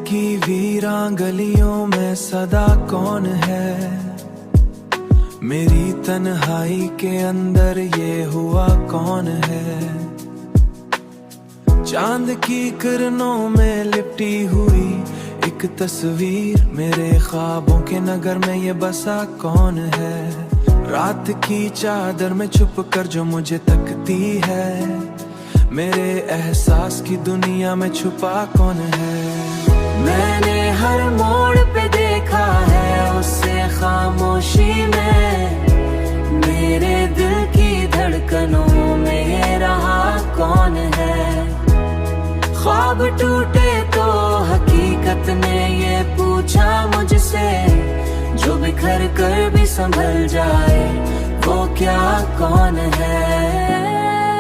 की वीरां गलियों में सदा कौन है। मेरी तन्हाई के अंदर ये हुआ कौन है। चांद की किरणों में लिपटी हुई एक तस्वीर, मेरे ख्वाबों के नगर में ये बसा कौन है। रात की चादर में छुप कर जो मुझे तकती है, मेरे एहसास की दुनिया में छुपा कौन है। मैंने हर मोड़ पे देखा है उससे खामोशी में, मेरे दिल की धड़कनों में ये रहा कौन है। ख्वाब टूटे तो हकीकत ने ये पूछा मुझसे, जो बिखर कर भी संभल जाए वो क्या कौन है।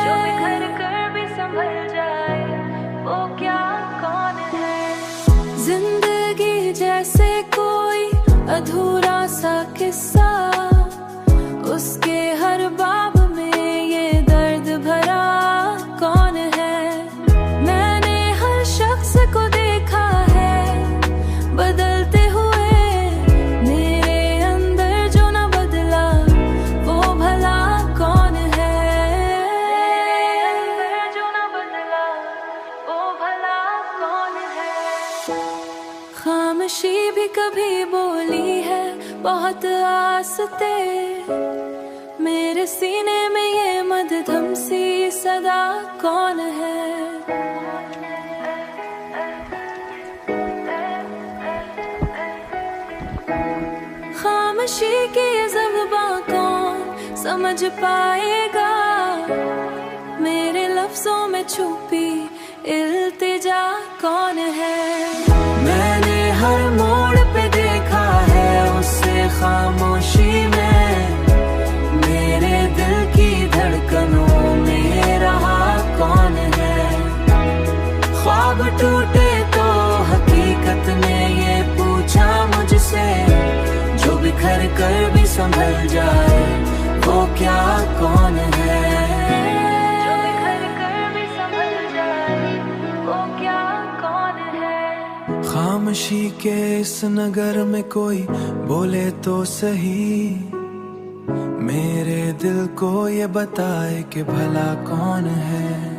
जो बिखर कर भी संभल जाए वो क्या कौन है। जिंदगी जैसे कोई अधूरा सा किस्सा, उसके हर बाब में ये दर्द भरा कौन है। मैंने हर शख्स को देखा है बदलते हुए, मेरे अंदर जो न बदला वो भला कौन है। अंदर जो न बदला वो भला कौन है। खामोशी भी कभी बोली है बहुत आस्ते, मेरे सीने में ये मध्यम सी सदा कौन है। खामोशी की ज़बां कौन समझ पाएगा, मेरे लफ्जों में छुपी इल्तिजा कौन है। मैंने हर मोड़ पे देखा है उससे खामोशी में, मेरे दिल की धड़कनों में ये रहा कौन है। ख्वाब टूटे तो हकीकत ने ये पूछा मुझसे, जो बिखर कर भी संभल जाए वो क्या कौन है। जो बिखर कर भी संभल जाए वो क्या कौन है। खामोशी के इस नगर में कोई बोले तो सही, मेरे दिल को ये बताए कि भला कौन है।